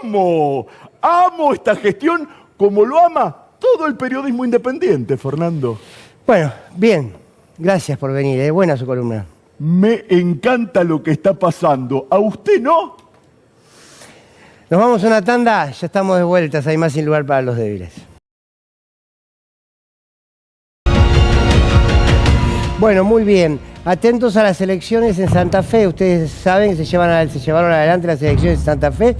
amo. Amo esta gestión como lo ama todo el periodismo independiente, Fernando. Bueno, bien. Gracias por venir. Buena su columna. Me encanta lo que está pasando. ¿A usted no? Nos vamos a una tanda. Ya estamos de vueltas. Hay más Sin Lugar para los Débiles. Bueno, muy bien. Atentos a las elecciones en Santa Fe. Ustedes saben que se llevaron adelante las elecciones en Santa Fe.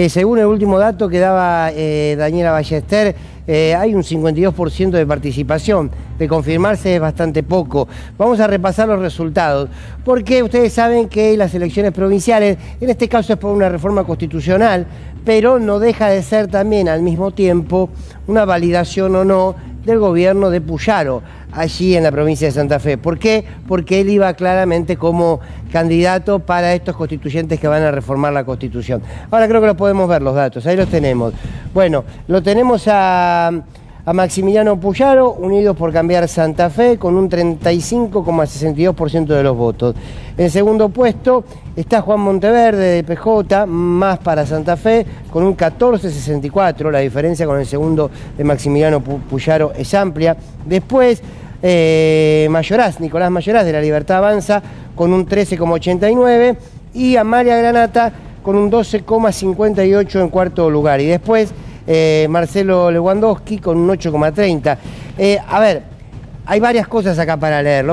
Según el último dato que daba Daniela Ballester, hay un 52% de participación. De confirmarse es bastante poco. Vamos a repasar los resultados. Porque ustedes saben que las elecciones provinciales, en este caso es por una reforma constitucional, pero no deja de ser también al mismo tiempo una validación o no del gobierno de Puyaro, allí en la provincia de Santa Fe. ¿Por qué? Porque él iba claramente como candidato para estos constituyentes que van a reformar la Constitución. Ahora creo que los podemos ver los datos, ahí los tenemos. Bueno, lo tenemos a Maximiliano Puyaro, Unidos por Cambiar Santa Fe, con un 35,62% de los votos. En segundo puesto está Juan Monteverde de PJ, Más para Santa Fe, con un 14,64%. La diferencia con el segundo de Maximiliano Puyaro es amplia. Después, Nicolás Mayoraz de La Libertad Avanza, con un 13,89%. Y Amalia Granata, con un 12,58% en cuarto lugar. Y después, Marcelo Lewandowski con un 8,30%. A ver, hay varias cosas acá para leer.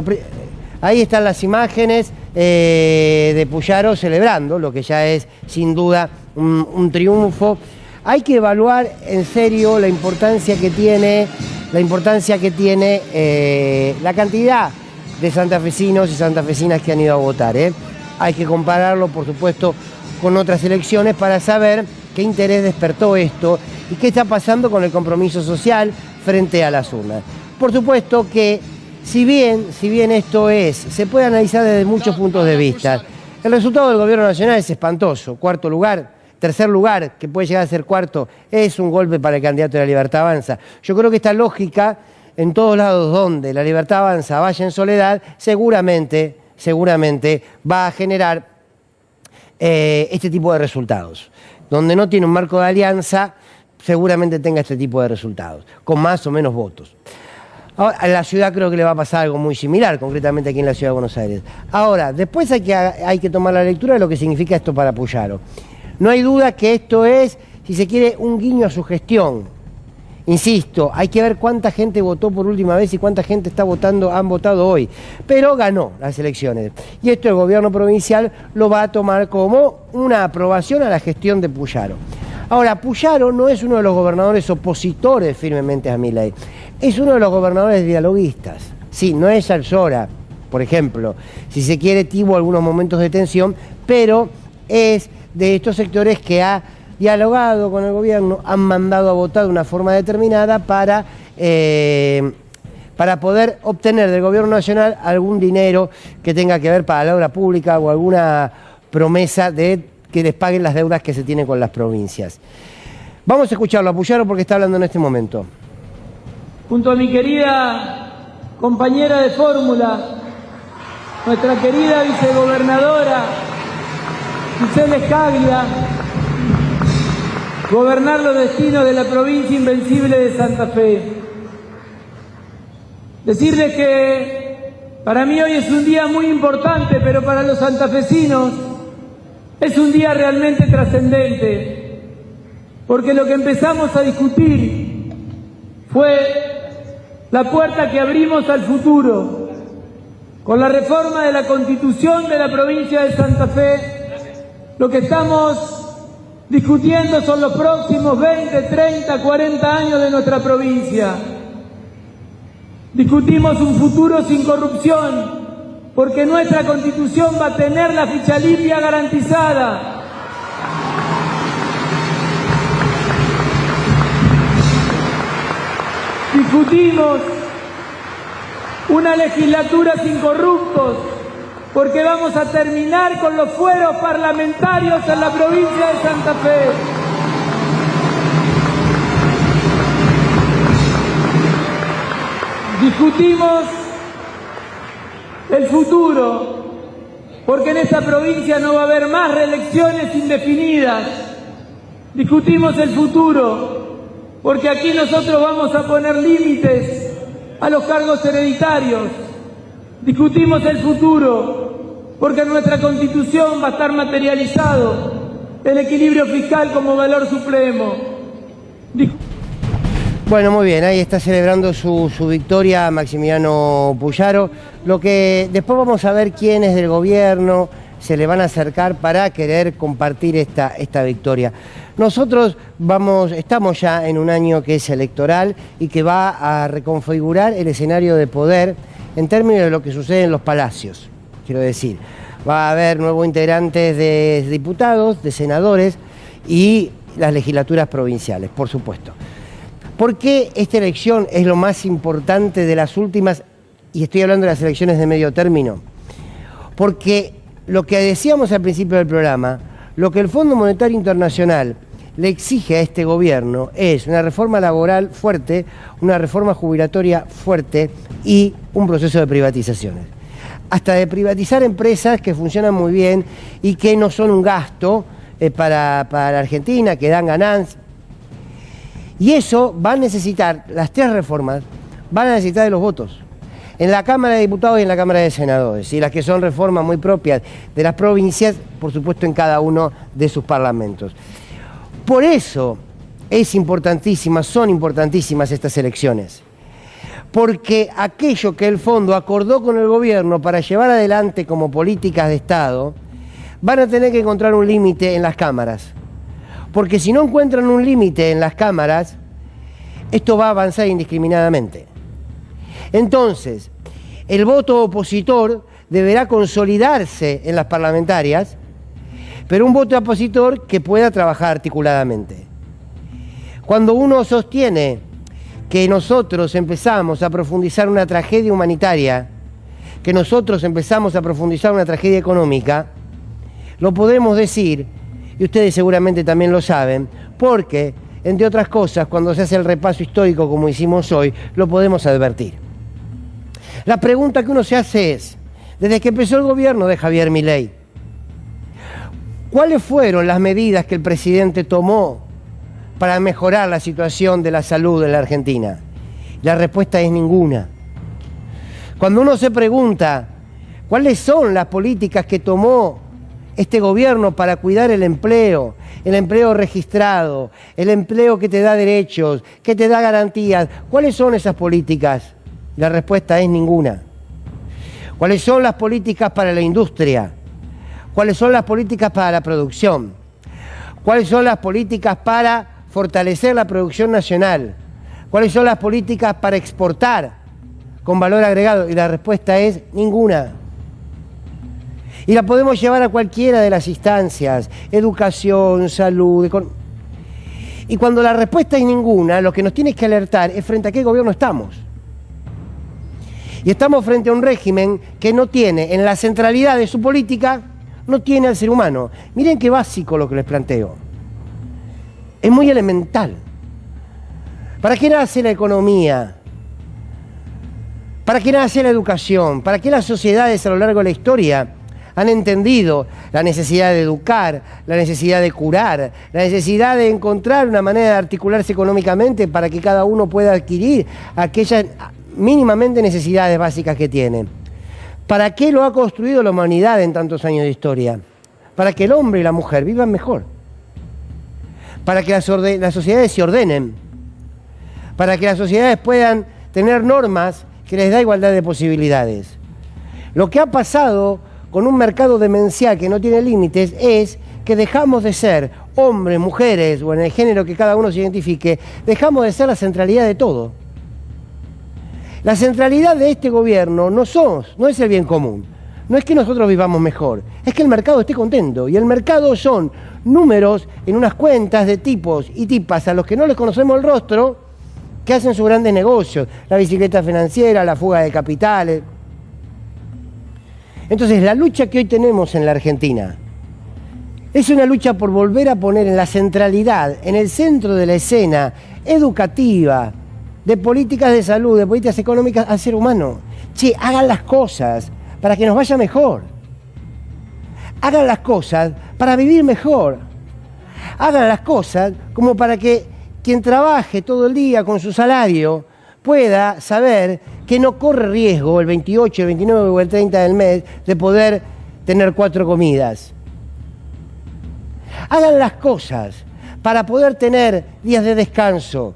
Ahí están las imágenes de Puyaro celebrando, lo que ya es sin duda un triunfo. Hay que evaluar en serio la importancia que tiene la cantidad de santafesinos y santafesinas que han ido a votar. Hay que compararlo, por supuesto, con otras elecciones para saber qué interés despertó esto y qué está pasando con el compromiso social frente a las urnas. Por supuesto que, si bien esto se puede analizar desde muchos puntos de vista, el resultado del gobierno nacional es espantoso. Tercer lugar, que puede llegar a ser cuarto, es un golpe para el candidato de La Libertad Avanza. Yo creo que esta lógica, en todos lados donde La Libertad Avanza vaya en soledad, seguramente va a generar este tipo de resultados. Donde no tiene un marco de alianza, seguramente tenga este tipo de resultados, con más o menos votos. Ahora, a la ciudad creo que le va a pasar algo muy similar, concretamente aquí en la ciudad de Buenos Aires. Ahora, después hay que tomar la lectura de lo que significa esto para Puyaro. No hay duda que esto es, si se quiere, un guiño a su gestión. Insisto, hay que ver cuánta gente votó por última vez y cuánta gente han votado hoy. Pero ganó las elecciones. Y esto el gobierno provincial lo va a tomar como una aprobación a la gestión de Puyaro. Ahora, Puyaro no es uno de los gobernadores opositores firmemente a Milei. Es uno de los gobernadores dialoguistas. Sí, no es Alsora, por ejemplo. Si se quiere, tuvo algunos momentos de tensión, pero es de estos sectores que ha dialogado con el gobierno, han mandado a votar de una forma determinada para poder obtener del gobierno nacional algún dinero que tenga que ver para la obra pública o alguna promesa de que les paguen las deudas que se tienen con las provincias. Vamos a escucharlo a Puyaro porque está hablando en este momento. Junto a mi querida compañera de fórmula, nuestra querida vicegobernadora Gisela Escaglia, gobernar los destinos de la provincia invencible de Santa Fe. Decirles que para mí hoy es un día muy importante, pero para los santafesinos es un día realmente trascendente, porque lo que empezamos a discutir fue la puerta que abrimos al futuro. Con la reforma de la Constitución de la provincia de Santa Fe, lo que estamos discutiendo son los próximos 20, 30, 40 años de nuestra provincia. Discutimos un futuro sin corrupción, porque nuestra Constitución va a tener la ficha limpia garantizada. Discutimos una legislatura sin corruptos, porque vamos a terminar con los fueros parlamentarios en la provincia de Santa Fe. Discutimos el futuro, porque en esta provincia no va a haber más reelecciones indefinidas. Discutimos el futuro, porque aquí nosotros vamos a poner límites a los cargos hereditarios. Discutimos el futuro, porque en nuestra Constitución va a estar materializado el equilibrio fiscal como valor supremo. Bueno, muy bien, ahí está celebrando su victoria Maximiliano Puyaro. Lo que después vamos a ver quiénes del gobierno se le van a acercar para querer compartir esta victoria. Nosotros estamos ya en un año que es electoral y que va a reconfigurar el escenario de poder en términos de lo que sucede en los palacios. Quiero decir, va a haber nuevos integrantes de diputados, de senadores y las legislaturas provinciales, por supuesto. ¿Por qué esta elección es lo más importante de las últimas? Y estoy hablando de las elecciones de medio término. Porque lo que decíamos al principio del programa, lo que el Fondo Monetario Internacional le exige a este gobierno es una reforma laboral fuerte, una reforma jubilatoria fuerte y un proceso de privatizaciones. Hasta de privatizar empresas que funcionan muy bien y que no son un gasto para la Argentina, que dan ganancias. Y eso va a necesitar, las tres reformas, van a necesitar de los votos. En la Cámara de Diputados y en la Cámara de Senadores. Y las que son reformas muy propias de las provincias, por supuesto en cada uno de sus parlamentos. Por eso son importantísimas estas elecciones. Porque aquello que el Fondo acordó con el gobierno para llevar adelante como políticas de Estado, van a tener que encontrar un límite en las cámaras. Porque si no encuentran un límite en las cámaras, esto va a avanzar indiscriminadamente. Entonces, el voto opositor deberá consolidarse en las parlamentarias, pero un voto opositor que pueda trabajar articuladamente. Cuando uno sostiene que nosotros empezamos a profundizar una tragedia humanitaria, que nosotros empezamos a profundizar una tragedia económica, lo podemos decir, y ustedes seguramente también lo saben, porque, entre otras cosas, cuando se hace el repaso histórico como hicimos hoy, lo podemos advertir. La pregunta que uno se hace es, desde que empezó el gobierno de Javier Milei, ¿Cuáles fueron las medidas que el presidente tomó para mejorar la situación de la salud en la Argentina? La respuesta es ninguna. Cuando uno se pregunta cuáles son las políticas que tomó este gobierno para cuidar el empleo registrado, el empleo que te da derechos, que te da garantías, ¿cuáles son esas políticas? La respuesta es ninguna. ¿Cuáles son las políticas para la industria? ¿Cuáles son las políticas para la producción? ¿Cuáles son las políticas para fortalecer la producción nacional? ¿Cuáles son las políticas para exportar con valor agregado? Y la respuesta es ninguna. Y la podemos llevar a cualquiera de las instancias, educación, salud. Y cuando la respuesta es ninguna, lo que nos tiene que alertar es frente a qué gobierno estamos. Y estamos frente a un régimen que no tiene, en la centralidad de su política, no tiene al ser humano. Miren qué básico lo que les planteo. Es muy elemental. ¿Para qué nace la economía? ¿Para qué nace la educación? ¿Para qué las sociedades a lo largo de la historia han entendido la necesidad de educar, la necesidad de curar, la necesidad de encontrar una manera de articularse económicamente para que cada uno pueda adquirir aquellas mínimamente necesidades básicas que tiene? ¿Para qué lo ha construido la humanidad en tantos años de historia? Para que el hombre y la mujer vivan mejor. Para que las sociedades se ordenen. Para que las sociedades puedan tener normas que les da igualdad de posibilidades. Lo que ha pasado con un mercado demencial que no tiene límites es que dejamos de ser hombres, mujeres o en el género que cada uno se identifique, dejamos de ser la centralidad de todo. La centralidad de este gobierno no es el bien común, no es que nosotros vivamos mejor, es que el mercado esté contento. Y el mercado son números en unas cuentas de tipos y tipas a los que no les conocemos el rostro, que hacen sus grandes negocios, la bicicleta financiera, la fuga de capitales. Entonces, la lucha que hoy tenemos en la Argentina es una lucha por volver a poner en la centralidad, en el centro de la escena educativa, de políticas de salud, de políticas económicas al ser humano. Che, hagan las cosas para que nos vaya mejor. Hagan las cosas para vivir mejor. Hagan las cosas como para que quien trabaje todo el día con su salario pueda saber que no corre riesgo el 28, el 29 o el 30 del mes de poder tener 4 comidas. Hagan las cosas para poder tener días de descanso,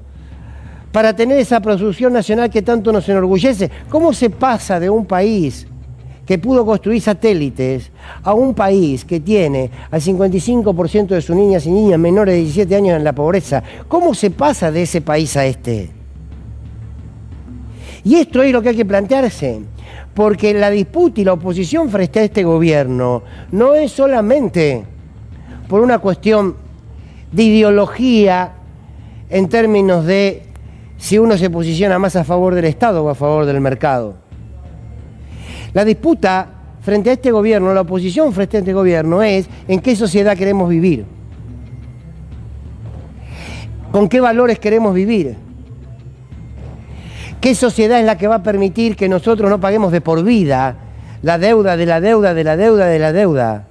para tener esa producción nacional que tanto nos enorgullece. ¿Cómo se pasa de un país que pudo construir satélites a un país que tiene al 55% de sus niñas y niñas menores de 17 años en la pobreza? ¿Cómo se pasa de ese país a este? Y esto es lo que hay que plantearse, porque la disputa y la oposición frente a este gobierno no es solamente por una cuestión de ideología en términos de si uno se posiciona más a favor del Estado o a favor del mercado. La disputa frente a este gobierno, la oposición frente a este gobierno es en qué sociedad queremos vivir, con qué valores queremos vivir, qué sociedad es la que va a permitir que nosotros no paguemos de por vida la deuda de la deuda de la deuda de la deuda.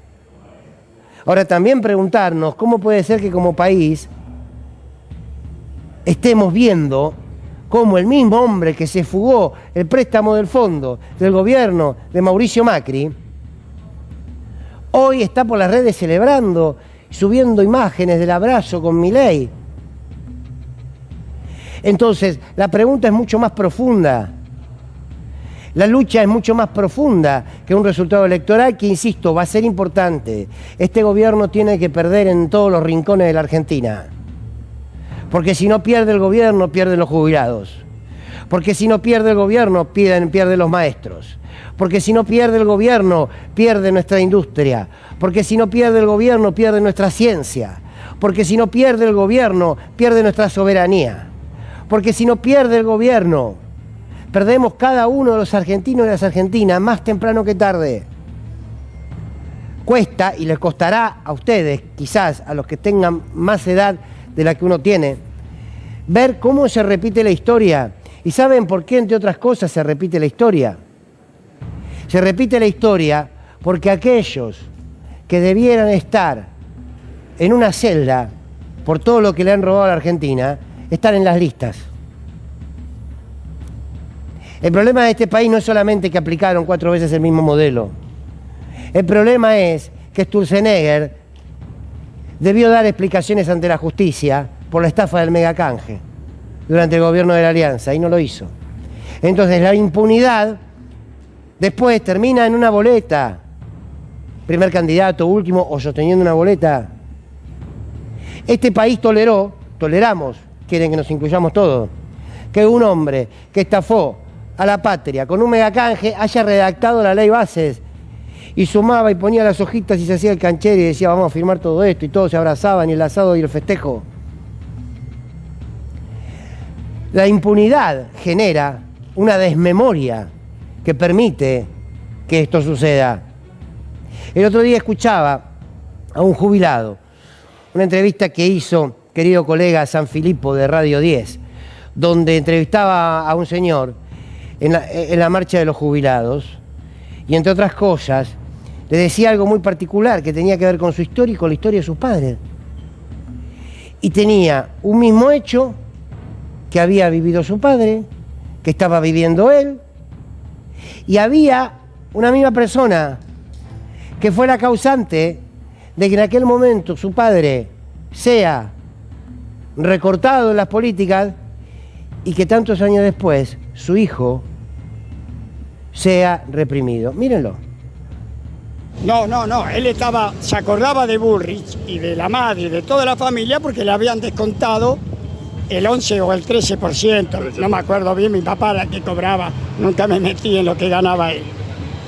Ahora también preguntarnos cómo puede ser que como país estemos viendo cómo el mismo hombre que se fugó el préstamo del fondo del gobierno de Mauricio Macri, hoy está por las redes celebrando, subiendo imágenes del abrazo con Milei. Entonces, la pregunta es mucho más profunda. La lucha es mucho más profunda que un resultado electoral que, insisto, va a ser importante. Este gobierno tiene que perder en todos los rincones de la Argentina. Porque si no pierde el gobierno, pierden los jubilados. Porque si no pierde el gobierno, pierden los maestros. Porque si no pierde el gobierno, pierde nuestra industria. Porque si no pierde el gobierno, pierde nuestra ciencia. Porque si no pierde el gobierno, pierde nuestra soberanía. Porque si no pierde el gobierno, perdemos cada uno de los argentinos y las argentinas más temprano que tarde. Cuesta y les costará a ustedes, quizás a los que tengan más edad de la que uno tiene, ver cómo se repite la historia. ¿Y saben por qué, entre otras cosas, se repite la historia? Se repite la historia porque aquellos que debieran estar en una celda por todo lo que le han robado a la Argentina, están en las listas. El problema de este país no es solamente que aplicaron 4 veces el mismo modelo. El problema es que Sturzenegger debió dar explicaciones ante la justicia por la estafa del megacanje durante el gobierno de la Alianza y no lo hizo. Entonces la impunidad después termina en una boleta. Primer candidato, último o sosteniendo una boleta. Este país toleramos, quieren que nos incluyamos todos, que un hombre que estafó a la patria con un megacanje haya redactado la ley bases y sumaba y ponía las hojitas y se hacía el canchero y decía vamos a firmar todo esto y todos se abrazaban y el asado y el festejo. La impunidad genera una desmemoria que permite que esto suceda. El otro día escuchaba a un jubilado, una entrevista que hizo querido colega Sanfilippo de Radio 10, donde entrevistaba a un señor en la marcha de los jubilados y entre otras cosas le decía algo muy particular que tenía que ver con su historia y con la historia de sus padres. Y tenía un mismo hecho que había vivido su padre, que estaba viviendo él, y había una misma persona que fue la causante de que en aquel momento su padre sea recortado en las políticas y que tantos años después su hijo sea reprimido. Mírenlo. No, él se acordaba de Bullrich y de la madre y de toda la familia porque le habían descontado el 11 o el 13%, no me acuerdo bien, mi papá la que cobraba, nunca me metí en lo que ganaba él.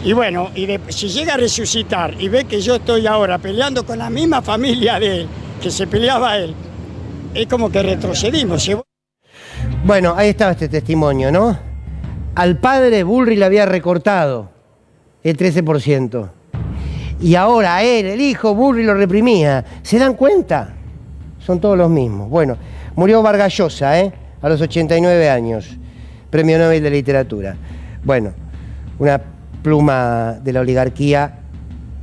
Y bueno, si llega a resucitar y ve que yo estoy ahora peleando con la misma familia de él, que se peleaba él, es como que retrocedimos. Bueno, ahí estaba este testimonio, ¿no? Al padre Bullrich le había recortado el 13%. Y ahora a él, el hijo, Bullrich lo reprimía. ¿Se dan cuenta? Son todos los mismos. Bueno, murió Vargas Llosa, a los 89 años. Premio Nobel de Literatura. Bueno, una pluma de la oligarquía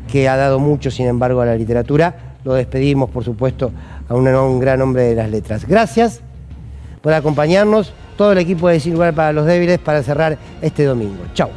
que ha dado mucho, sin embargo, a la literatura. Lo despedimos, por supuesto, a un gran hombre de las letras. Gracias por acompañarnos, todo el equipo de Sin Lugar para los Débiles, para cerrar este domingo. Chau.